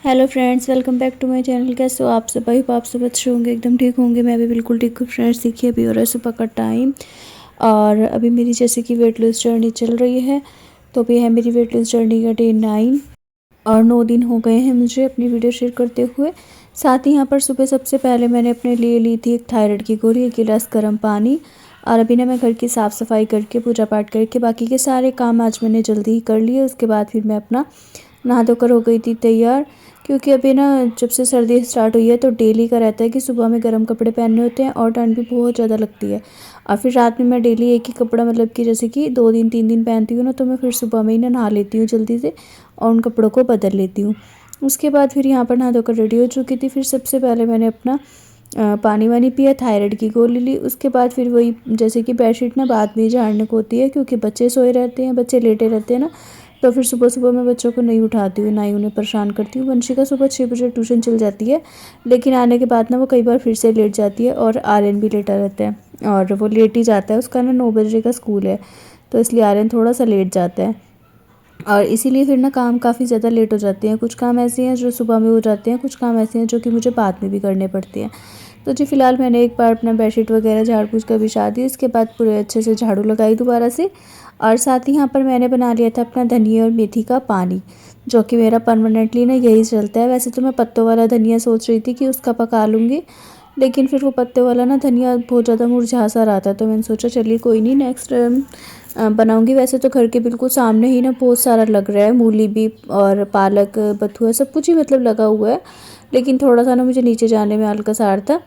Hello friends, welcome back to my channel. कैसे हो आप सब? आप सब अच्छे होंगे, एकदम ठीक होंगे। मैं भी बिल्कुल ठीक हूँ फ्रेंड्स। देखिए अभी हो रहा है सुबह का टाइम और अभी मेरी जैसे कि वेट लॉस जर्नी चल रही है। तो अभी है मेरी वेट लॉस जर्नी का डे 9 और 9 दिन हो गए हैं मुझे अपनी वीडियो शेयर करते हुए। साथ ही यहाँ पर सुबह सबसे पहले मैंने अपने लिए ली थी एक थायराइड की गोली, 1 गिलास गर्म पानी। और अभी ना मैं घर की साफ़ सफाई करके पूजा पाठ करके बाकी के सारे काम आज मैंने जल्दी ही कर लिए। उसके बाद फिर मैं अपना नहा धोकर हो गई थी तैयार, क्योंकि अभी ना जब से सर्दी स्टार्ट हुई है तो डेली का रहता है कि सुबह में गर्म कपड़े पहनने होते हैं और ठंड भी बहुत ज़्यादा लगती है। और फिर रात में मैं डेली एक ही कपड़ा, मतलब कि जैसे कि 2 दिन 3 दिन पहनती हूँ ना, तो मैं फिर सुबह में ही ना नहा लेती हूँ जल्दी से और उन कपड़ों को बदल लेती हूँ। उसके बाद फिर यहाँ पर नहा धोकर रेडी हो चुकी थी। फिर सबसे पहले मैंने अपना पानी वानी पिया, थायराइड की गोली ली। उसके बाद फिर वही जैसे कि बेडशीट ना बाद में ही झाड़ने को होती है, क्योंकि बच्चे सोए रहते हैं, बच्चे लेटे रहते हैं ना, तो फिर सुबह सुबह मैं बच्चों को नहीं उठाती हूँ, ना ही उन्हें परेशान करती हूँ। वंशिका सुबह 6 बजे ट्यूशन चल जाती है, लेकिन आने के बाद ना वो कई बार फिर से लेट जाती है और आर्यन भी लेटा रहता है और वो लेट ही जाता है। उसका ना 9 बजे का स्कूल है, तो इसलिए आर्यन थोड़ा सा लेट जाता है और इसीलिए फिर ना काम काफ़ी ज़्यादा लेट हो जाते हैं। कुछ काम ऐसे हैं जो सुबह में हो जाते हैं, कुछ काम ऐसे हैं जो कि मुझे बाद में भी करने पड़ते हैं। तो जी फ़िलहाल मैंने एक बार अपना बेडशीट वगैरह झाड़ पूछ कर बिछा दी। इसके बाद पूरे अच्छे से झाड़ू लगाई दोबारा से। और साथ ही यहाँ पर मैंने बना लिया था अपना धनिया और मेथी का पानी, जो कि मेरा परमानेंटली ना यही चलता है। वैसे तो मैं पत्तों वाला धनिया सोच रही थी कि उसका पका लूँगी, लेकिन फिर वो पत्ते वाला ना धनिया बहुत ज़्यादा मुरझा सा रहा था, तो मैंने सोचा चलिए कोई नहीं, नेक्स्ट बनाऊंगी। वैसे तो घर के बिल्कुल सामने ही ना बहुत सारा लग रहा है, मूली भी और पालक, बथुआ, सब कुछ ही मतलब लगा हुआ है। लेकिन थोड़ा सा ना मुझे नीचे जाने में हल्का सा था,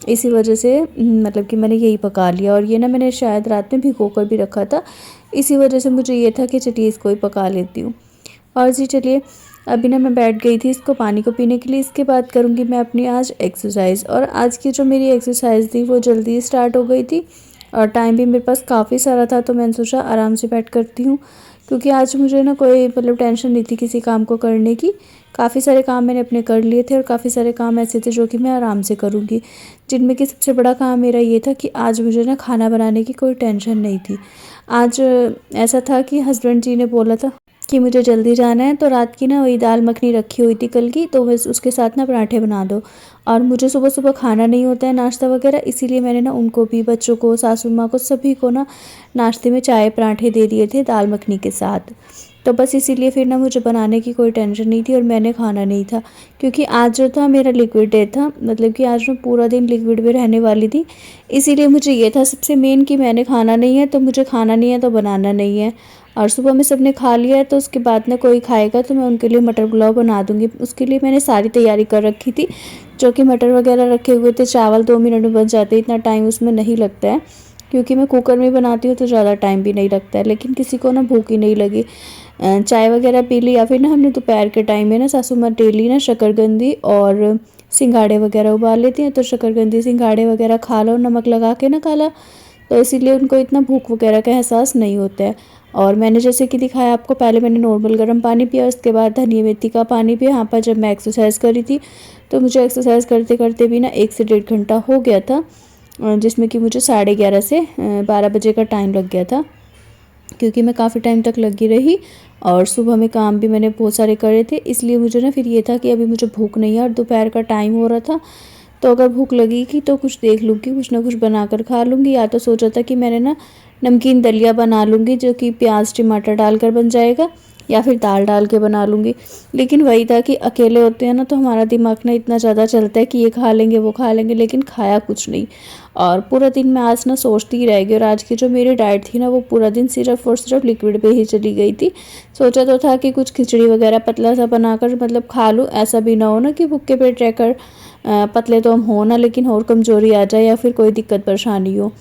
इसी वजह से मतलब कि मैंने यही पका लिया। और ये ना मैंने शायद रात में भिगो कर भी रखा था, इसी वजह से मुझे ये था कि चलिए इसको ही पका लेती हूँ। और जी चलिए अभी ना मैं बैठ गई थी इसको पानी को पीने के लिए। इसके बाद करूँगी मैं अपनी आज एक्सरसाइज। और आज की जो मेरी एक्सरसाइज थी वो जल्दी स्टार्ट हो गई थी और टाइम भी मेरे पास काफ़ी सारा था, तो मैंने सोचा आराम से बैठ करती हूँ, क्योंकि आज मुझे ना कोई मतलब टेंशन नहीं थी किसी काम को करने की। काफ़ी सारे काम मैंने अपने कर लिए थे और काफ़ी सारे काम ऐसे थे जो कि मैं आराम से करूँगी, जिनमें कि सबसे बड़ा काम मेरा ये था कि आज मुझे ना खाना बनाने की कोई टेंशन नहीं थी। आज ऐसा था कि हस्बैंड जी ने बोला था कि मुझे जल्दी जाना है, तो रात की ना वही दाल मखनी रखी हुई थी कल की, तो बस उसके साथ ना पराठे बना दो। और मुझे सुबह सुबह खाना नहीं होता है नाश्ता वगैरह, इसीलिए मैंने ना उनको भी, बच्चों को, सासू माँ को, सभी को ना नाश्ते में चाय पराठे दे दिए थे दाल मखनी के साथ। तो बस इसीलिए फिर ना मुझे बनाने की कोई टेंशन नहीं थी और मैंने खाना नहीं था, क्योंकि आज जो था मेरा लिक्विड डे था, मतलब कि आज मैं पूरा दिन लिक्विड में रहने वाली थी। इसीलिए मुझे ये था सबसे मेन कि मैंने खाना नहीं है, तो मुझे खाना नहीं है तो बनाना नहीं है। और सुबह में सबने खा लिया है, तो उसके बाद ना कोई खाएगा तो मैं उनके लिए मटर पुलाव बना दूंगी। उसके लिए मैंने सारी तैयारी कर रखी थी, जो कि मटर वगैरह रखे हुए थे, चावल 2 मिनट में बन जाते, इतना टाइम उसमें नहीं लगता है, क्योंकि मैं कुकर में बनाती हूँ तो ज़्यादा टाइम भी नहीं लगता है। लेकिन किसी को ना भूख ही नहीं लगी, चाय वगैरह पी ली, या फिर ना हमने दोपहर के टाइम में ना सासू माँ डेली ना शकरकंदी और सिंघाड़े वगैरह उबाल लेती हैं, तो शकरकंदी सिंघाड़े वगैरह खा लो नमक लगा के ना काला, तो इसीलिए उनको इतना भूख वगैरह का एहसास नहीं होता है। और मैंने जैसे कि दिखाया आपको, पहले मैंने नॉर्मल गर्म पानी पिया, उसके बाद धनिया मेथी का पानी पिया। यहाँ पर जब मैं एक्सरसाइज कर रही थी, तो मुझे एक्सरसाइज करते करते भी ना 1 से 1.5 घंटा हो गया था, जिसमें कि मुझे 11:30 से 12 बजे का टाइम लग गया था, क्योंकि मैं काफ़ी टाइम तक लगी रही और सुबह में काम भी मैंने बहुत सारे करे थे। इसलिए मुझे ना फिर ये था कि अभी मुझे भूख नहीं है और दोपहर का टाइम हो रहा था, तो अगर भूख लगेगी तो कुछ देख लूँगी, कुछ ना कुछ बना कर खा लूँगी। या तो सोचा था कि मैंने ना नमकीन दलिया बना लूँगी, जो कि प्याज टमाटर डालकर बन जाएगा, या फिर दाल डाल के बना लूँगी। लेकिन वही था कि अकेले होते हैं ना, तो हमारा दिमाग ना इतना ज़्यादा चलता है कि ये खा लेंगे वो खा लेंगे, लेकिन खाया कुछ नहीं। और पूरा दिन मैं आज ना सोचती ही रह गई, और आज की जो मेरी डाइट थी ना, वो पूरा दिन सिर्फ और सिर्फ लिक्विड पे ही चली गई थी। सोचा तो था कि कुछ खिचड़ी वगैरह पतला सा बनाकर मतलब खा लूँ, ऐसा भी ना हो ना कि भूखे पेट रहकर पतले तो हम हो ना, लेकिन और कमज़ोरी आ जाए या फिर कोई दिक्कत परेशानी हो।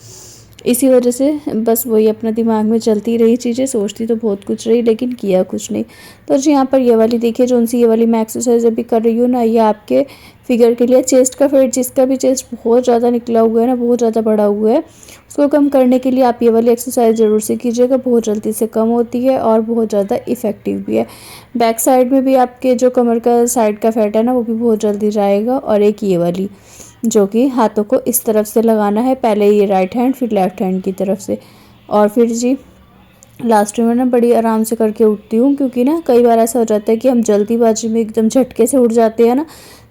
इसी वजह से बस वही अपना दिमाग में चलती रही चीज़ें, सोचती तो बहुत कुछ रही लेकिन किया कुछ नहीं। तो जी यहाँ पर ये वाली देखिए, जो सी ये वाली मैं एक्सरसाइज अभी कर रही हूँ ना, ये आपके फिगर के लिए, चेस्ट का फैट जिसका भी चेस्ट बहुत ज़्यादा निकला हुआ है ना, बहुत ज़्यादा बढ़ा हुआ है, उसको कम करने के लिए आप ये वाली एक्सरसाइज ज़रूर से कीजिएगा। बहुत जल्दी से कम होती है और बहुत ज़्यादा इफ़ेक्टिव भी है। बैक साइड में भी आपके जो कमर का साइड का फैट है ना, वो भी बहुत जल्दी जाएगा। और एक ये वाली, जो कि हाथों को इस तरफ से लगाना है, पहले ये राइट हैंड फिर लेफ्ट हैंड की तरफ से, और फिर जी लास्ट में ना बड़ी आराम से करके उठती हूँ, क्योंकि ना कई बार ऐसा हो जाता है कि हम जल्दीबाजी में एकदम झटके से उठ जाते हैं ना,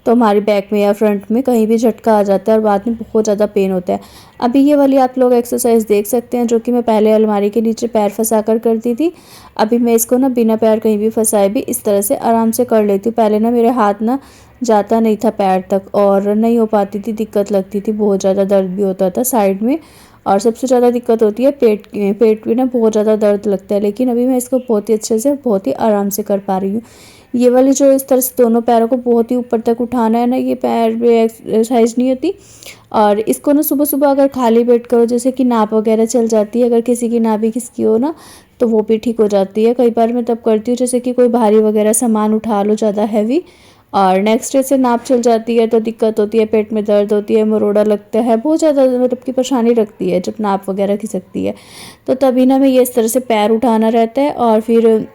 तो हमारी बैक में या फ्रंट में कहीं भी झटका आ जाता है और बाद में बहुत ज़्यादा पेन होता है। अभी ये वाली आप लोग एक्सरसाइज देख सकते हैं, जो कि मैं पहले अलमारी के नीचे पैर फंसा कर करती थी। अभी मैं इसको ना बिना पैर कहीं भी फंसाए भी इस तरह से आराम से कर लेती हूँ। पहले ना मेरे हाथ ना जाता नहीं था पैर तक और नहीं हो पाती थी, दिक्कत लगती थी, बहुत ज़्यादा दर्द भी होता था साइड में। और सबसे ज़्यादा दिक्कत होती है पेट में ना बहुत ज़्यादा दर्द लगता है। लेकिन अभी मैं इसको बहुत ही अच्छे से बहुत ही आराम से कर पा रही हूँ। ये वाली जो इस तरह से दोनों पैरों को बहुत ही ऊपर तक उठाना है ना, ये पैर में एक्सरसाइज नहीं होती। और इसको ना सुबह सुबह अगर खाली पेट करो, जैसे कि नाप वगैरह चल जाती है, अगर किसी की नाभि खिसकी हो ना, तो वो भी ठीक हो जाती है। कई बार मैं तब करती हूँ जैसे कि कोई भारी वगैरह सामान उठा लो ज़्यादा हैवी, और नेक्स्ट डे से नाप चल जाती है तो दिक्कत होती है, पेट में दर्द होती है, मरोड़ा लगता है, बहुत ज़्यादा मतलब की परेशानी लगती है जब नाप वगैरह खिसकती है। तो तभी ना मैं ये इस तरह से पैर उठाना रहता है और फिर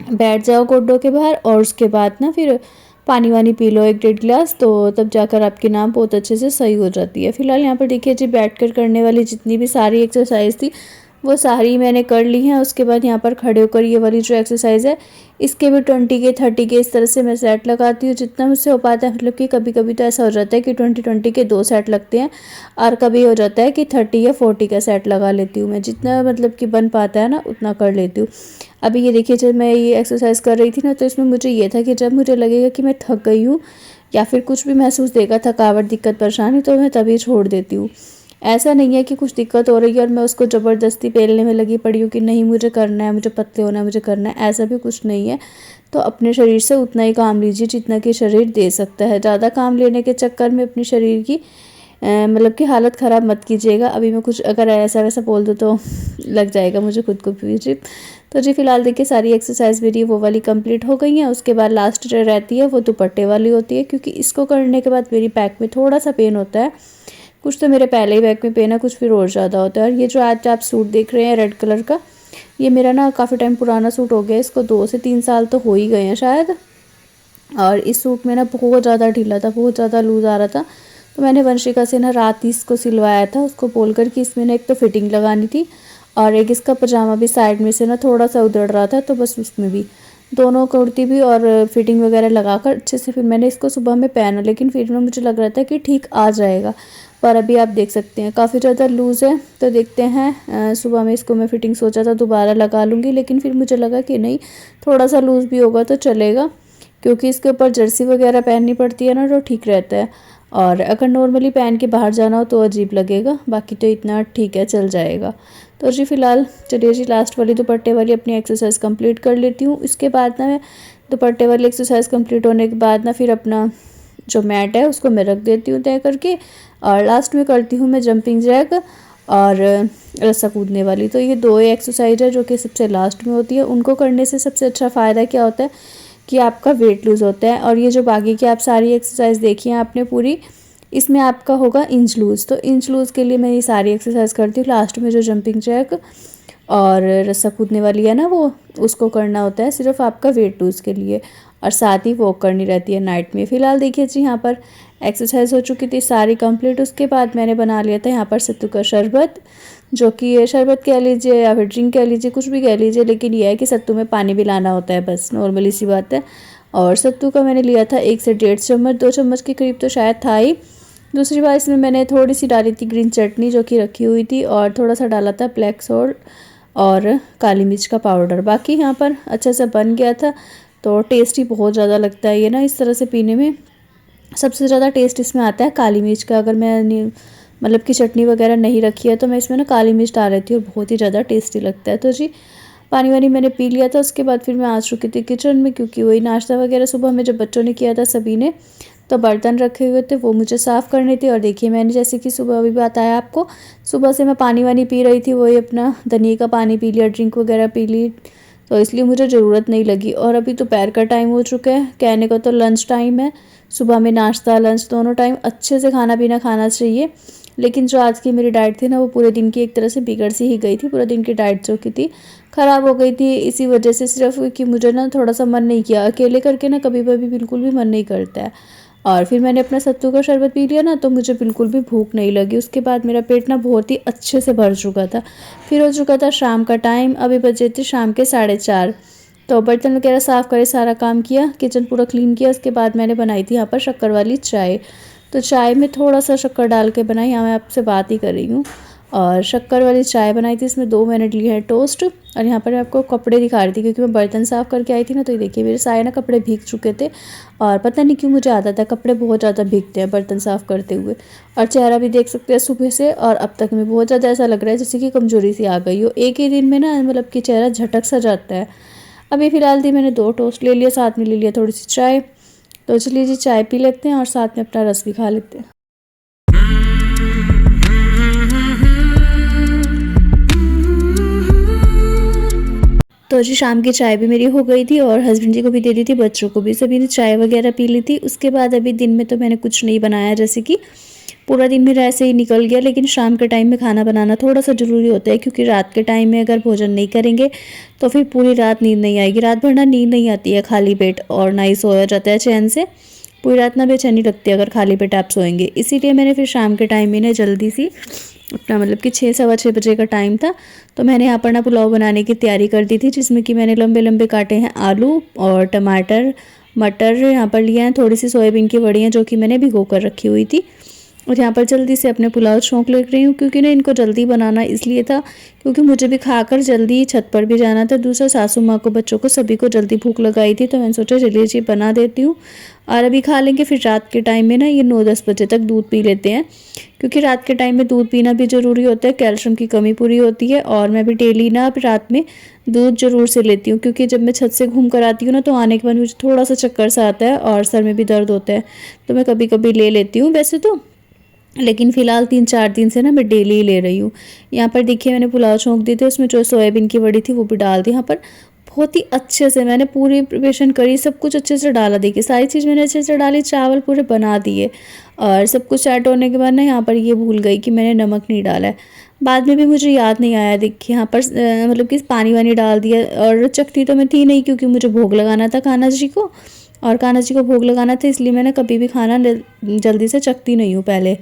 बैठ जाओ गोड्डों के बाहर, और उसके बाद ना फिर पानी वानी पी लो 1-1.5 गिलास, तो तब जाकर आपकी नाप बहुत अच्छे से सही हो जाती है। फिलहाल यहाँ पर देखिए जी, बैठ कर करने वाली जितनी भी सारी एक्सरसाइज थी वो सारी मैंने कर ली हैं। उसके बाद यहाँ पर खड़े होकर ये वाली जो एक्सरसाइज है, इसके भी 20 के 30 के इस तरह से मैं सेट लगाती हूँ, जितना मुझसे हो पाता है। मतलब कि कभी कभी तो ऐसा हो जाता है कि 20 के 2 सेट लगते हैं, और कभी हो जाता है कि 30 या 40 का सेट लगा लेती हूँ मैं। जितना मतलब कि बन पाता है ना उतना कर लेती हूँ। अभी ये देखिए, जब मैं ये एक्सरसाइज कर रही थी ना, तो इसमें मुझे ये था कि जब मुझे लगेगा कि मैं थक गई हूँ या फिर कुछ भी महसूस देगा, थकावट, दिक्कत, परेशानी, तो मैं तभी छोड़ देती हूँ। ऐसा नहीं है कि कुछ दिक्कत हो रही है और मैं उसको ज़बरदस्ती पेलने में लगी पड़ी हूँ कि नहीं मुझे करना है, मुझे पतले होना है, मुझे करना है, ऐसा भी कुछ नहीं है। तो अपने शरीर से उतना ही काम लीजिए जितना कि शरीर दे सकता है। ज़्यादा काम लेने के चक्कर में अपने शरीर की मतलब कि हालत ख़राब मत कीजिएगा। अभी मैं कुछ अगर ऐसा वैसा बोल दूँ तो लग जाएगा मुझे खुद को भी जी। तो जी फिलहाल देखिए, सारी एक्सरसाइज मेरी वो वाली कंप्लीट हो गई हैं। उसके बाद लास्ट जो रहती है वो दुपट्टे वाली होती है, क्योंकि इसको करने के बाद मेरी बैक में थोड़ा सा पेन होता है। कुछ तो मेरे पहले ही बैक में पेन है, कुछ फिर और ज़्यादा होता है। और ये जो आज आप सूट देख रहे हैं रेड कलर का, ये मेरा ना काफ़ी टाइम पुराना सूट हो गया, इसको 2 से 3 साल तो हो ही गए हैं शायद। और इस सूट में ना बहुत ज़्यादा ढीला था, बहुत ज़्यादा लूज़ आ रहा था। तो मैंने वंशिका से ना रात ही इसको सिलवाया था, उसको बोल कर कि इसमें ना एक तो फिटिंग लगानी थी, और एक इसका पजामा भी साइड में से ना थोड़ा सा उधड़ रहा था, तो बस उसमें भी दोनों कुर्ती भी और फिटिंग वगैरह लगाकर अच्छे से फिर मैंने इसको सुबह में पहना। लेकिन फिर में मुझे लग रहा था कि ठीक आ जाएगा, पर अभी आप देख सकते हैं काफ़ी ज़्यादा लूज़ है। तो देखते हैं, सुबह में इसको मैं फिटिंग सोचा था दोबारा लगा लूँगी, लेकिन फिर मुझे लगा कि नहीं, थोड़ा सा लूज़ भी होगा तो चलेगा, क्योंकि इसके ऊपर जर्सी वगैरह पहननी पड़ती है ना, तो ठीक रहता है। और अगर नॉर्मली पहन के बाहर जाना हो तो अजीब लगेगा, बाकी तो इतना ठीक है, चल जाएगा। तो जी फिलहाल चलिए जी, लास्ट वाली दुपट्टे वाली अपनी एक्सरसाइज कंप्लीट कर लेती हूँ। इसके बाद ना मैं दुपट्टे वाली एक्सरसाइज कंप्लीट होने के बाद ना फिर अपना जो मैट है उसको मैं रख देती हूँ तय करके, और लास्ट में करती हूँ मैं जंपिंग जैक और रस्सा कूदने वाली। तो ये 2 एक्सरसाइज है जो कि सबसे लास्ट में होती है। उनको करने से सबसे अच्छा फ़ायदा क्या होता है कि आपका वेट लूज़ होता है। और ये जो बाकी की आप सारी एक्सरसाइज देखी हैं आपने पूरी, इसमें आपका होगा इंच लूज़। तो इंच लूज़ के लिए मैं ये सारी एक्सरसाइज करती हूँ। लास्ट में जो जंपिंग जैक और रस्सा कूदने वाली है ना, वो उसको करना होता है सिर्फ आपका वेट लूज़ के लिए, और साथ ही वॉक करनी रहती है नाइट में। फ़िलहाल देखिए जी, यहाँ पर एक्सरसाइज हो चुकी थी सारी कंप्लीट। उसके बाद मैंने बना लिया था यहाँ पर सत्तू का शरबत, जो कि ये शरबत कह लीजिए या फिर ड्रिंक कह लीजिए, कुछ भी कह लीजिए, लेकिन यह है कि सत्तू में पानी भी लाना होता है, बस नॉर्मली सी बात है। और सत्तू का मैंने लिया था 1 से 1.5 चम्मच, 2 चम्मच के करीब तो शायद था ही। दूसरी बार इसमें मैंने थोड़ी सी डाली थी ग्रीन चटनी जो कि रखी हुई थी, और थोड़ा सा डाला था ब्लैक सॉल्ट और काली मिर्च का पाउडर। बाकी यहाँ पर अच्छा सा बन गया था। तो टेस्टी बहुत ज़्यादा लगता है ये ना, इस तरह से पीने में सबसे ज़्यादा टेस्ट इसमें आता है काली मिर्च का। अगर मैं मतलब कि चटनी वगैरह नहीं रखी है तो मैं इसमें ना काली मिर्च डाल लेती हूँ और बहुत ही ज़्यादा टेस्टी लगता है। तो जी पानी वानी मैंने पी लिया था। उसके बाद फिर मैं आ चुकी थी किचन में, क्योंकि वही नाश्ता वगैरह सुबह में जब बच्चों ने किया था सभी ने, तो बर्तन रखे हुए थे वो मुझे साफ़ करने थे। और देखिए, मैंने जैसे कि सुबह अभी बताया आपको, सुबह से मैं पानी वानी पी रही थी, वही अपना धनिया का पानी पी लिया, ड्रिंक वगैरह पी ली, तो इसलिए मुझे ज़रूरत नहीं लगी। और अभी दोपहर का टाइम हो चुका है, कहने को तो लंच टाइम है। सुबह में नाश्ता लंच दोनों टाइम अच्छे से खाना पीना खाना चाहिए, लेकिन जो आज की मेरी डाइट थी ना, वो पूरे दिन की एक तरह से बिगड़ सी ही गई थी। पूरे दिन की डाइट जो की थी ख़राब हो गई थी, इसी वजह से सिर्फ कि मुझे ना थोड़ा सा मन नहीं किया, अकेले करके ना कभी कभी बिल्कुल भी मन नहीं करता है। और फिर मैंने अपना सत्तू का शरबत पी लिया ना, तो मुझे बिल्कुल भी भूख नहीं लगी। उसके बाद मेरा पेट ना बहुत ही अच्छे से भर चुका था। फिर हो चुका था शाम का टाइम, अभी बजे थे शाम के 4:30। तो बर्तन वगैरह साफ़ करे, सारा काम किया, किचन पूरा क्लीन किया। उसके बाद मैंने बनाई थी यहाँ पर शक्कर वाली चाय। तो चाय में थोड़ा सा शक्कर डाल के बनाई, यहाँ मैं आपसे बात ही कर रही हूँ। और शक्कर वाली चाय बनाई थी, इसमें 2 मिनट लिए हैं टोस्ट। और यहाँ पर मैं आपको कपड़े दिखा रही थी, क्योंकि मैं बर्तन साफ़ करके आई थी ना। तो ये देखिए मेरे सारे ना कपड़े भीग चुके थे, और पता नहीं क्यों मुझे आदत है, कपड़े बहुत ज़्यादा भीगते हैं बर्तन साफ़ करते हुए। और चेहरा भी देख सकते हैं सुबह से और अब तक में बहुत ज़्यादा ऐसा लग रहा है जैसे कि कमजोरी सी आ गई हो। एक ही दिन में ना मतलब कि चेहरा झटक सा जाता है। अभी फ़िलहाल थी मैंने 2 टोस्ट ले लिया, साथ में ले लिया थोड़ी सी चाय। तो चलिए जी चाय पी लेते हैं और साथ में अपना रस भी खा लेते हैं। तो जी शाम की चाय भी मेरी हो गई थी और हस्बैंड जी को भी दे दी थी, बच्चों को भी, सभी ने चाय वगैरह पी ली थी। उसके बाद अभी दिन में तो मैंने कुछ नहीं बनाया, जैसे कि पूरा दिन मेरा ऐसे ही निकल गया। लेकिन शाम के टाइम में खाना बनाना थोड़ा सा ज़रूरी होता है, क्योंकि रात के टाइम में अगर भोजन नहीं करेंगे तो फिर पूरी रात नींद नहीं आएगी। रात भर ना नींद नहीं आती है खाली पेट, और ना ही सोया जाता है चैन से। पूरी रात ना बेचैनी लगती है अगर खाली पेट आप सोएंगे। इसीलिए मैंने फिर शाम के टाइम में ना जल्दी सी अपना मतलब कि 6 सवा 6 बजे का टाइम था, तो मैंने यहाँ पर ना पुलाव बनाने की तैयारी कर दी थी, जिसमें कि मैंने लंबे लंबे काटे हैं आलू और टमाटर, मटर यहाँ पर लिए हैं, थोड़ी सी सोयाबीन की वड़ियाँ जो कि मैंने भिगो कर रखी हुई थी। और यहाँ पर जल्दी से अपने पुलाव छौंक ले रही हूँ, क्योंकि ना इनको जल्दी बनाना इसलिए था क्योंकि मुझे भी खाकर जल्दी छत पर भी जाना था। दूसरा सासू माँ को, बच्चों को, सभी को जल्दी भूख लगाई थी, तो मैंने सोचा चलिए जी बना देती हूँ और अभी खा लेंगे। फिर रात के टाइम में ना ये 9-10 बजे तक दूध पी लेते हैं, क्योंकि रात के टाइम में दूध पीना भी ज़रूरी होता है, कैल्शियम की कमी पूरी होती है। और मैं भी डेली ना अब रात में दूध ज़रूर से लेती हूँ, क्योंकि जब मैं छत से घूम कर आती हूँ ना, तो आने के बाद मुझे थोड़ा सा चक्कर सा आता है और सर में भी दर्द होता है, तो मैं कभी कभी ले लेती हूँ वैसे तो। लेकिन फ़िलहाल 3-4 दिन से ना मैं डेली ही ले रही हूँ। यहाँ पर देखिए मैंने पुलाव छौंक दिए थे, उसमें जो सोयाबीन की वड़ी थी वो भी डाल दी। यहाँ पर बहुत ही अच्छे से मैंने पूरी प्रिपरेशन करी, सब कुछ अच्छे से डाला। देखिए सारी चीज़ मैंने अच्छे से डाली, चावल पूरे बना दिए, और सब कुछ सेट होने के बाद ना यहाँ पर ये भूल गई कि मैंने नमक नहीं डाला है। बाद में भी मुझे याद नहीं आया। देखिए यहाँ पर मतलब कि पानी वानी डाल दिया, और चखती तो मैं थी नहीं, क्योंकि मुझे भोग लगाना था कान्हा जी को, और कान्हा जी को भोग लगाना था, इसलिए मैंने कभी भी खाना जल्दी से चखती नहीं हूँ पहले,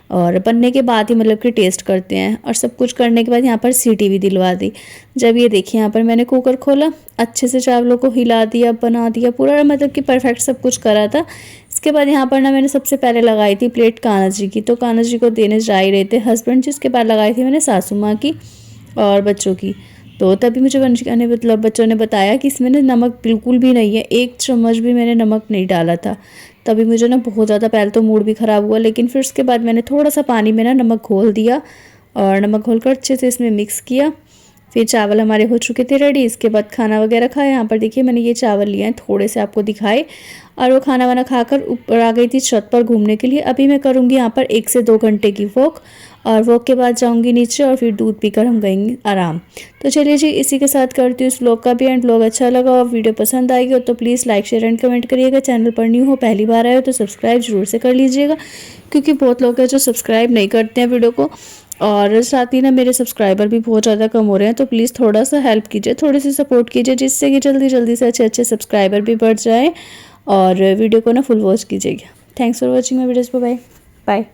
और बनने के बाद ही मतलब कि टेस्ट करते हैं। और सब कुछ करने के बाद यहाँ पर सीटी भी दिलवा दी। जब ये देखिए यहाँ पर मैंने कुकर खोला, अच्छे से चावलों को हिला दिया, बना दिया, पूरा मतलब कि परफेक्ट सब कुछ करा था। इसके बाद यहाँ पर ना मैंने सबसे पहले लगाई थी प्लेट कान्हा जी की, तो कान्हा जी को देने जा ही रहे थे हस्बैंड जी। उसके बाद लगाई थी मैंने सासू माँ की और बच्चों की। तो तभी मुझे वंशिका ने मतलब बच्चों ने बताया कि इसमें ना नमक बिल्कुल भी नहीं है, 1 चम्मच भी मैंने नमक नहीं डाला था। तभी मुझे ना बहुत ज़्यादा पहले तो मूड भी ख़राब हुआ, लेकिन फिर उसके बाद मैंने थोड़ा सा पानी में ना नमक घोल दिया, और नमक घोल कर अच्छे से इसमें मिक्स किया। फिर चावल हमारे हो चुके थे रेडी। इसके बाद खाना वगैरह खाया। यहाँ पर देखिए मैंने ये चावल लिए हैं, थोड़े से आपको दिखाए, और वो खाना वाना खाकर ऊपर आ गई थी छत पर घूमने के लिए। अभी मैं करूँगी यहाँ पर 1 से 2 घंटे की वॉक, और वॉक के बाद जाऊँगी नीचे, और फिर दूध पीकर हम गएंगे आराम। तो चलिए जी इसी के साथ करती हूँ इस व्लॉग का भी एंड। व्लॉग अच्छा लगा और वीडियो पसंद आएगी हो तो please like share and comment करिएगा। चैनल पर न्यू हो, पहली बार आए हो तो सब्सक्राइब जरूर से कर लीजिएगा, क्योंकि बहुत लोग हैं जो सब्सक्राइब नहीं करते हैं वीडियो को, और साथ ही ना मेरे सब्सक्राइबर भी बहुत ज़्यादा कम हो रहे हैं। तो प्लीज़ थोड़ा सा हेल्प कीजिए, थोड़ी सी सपोर्ट कीजिए, जिससे कि जल्दी जल्दी से अच्छे सब्सक्राइबर भी बढ़ जाए, और वीडियो को ना फुल वॉच कीजिएगा। Thanks for watching my videos. Bye bye.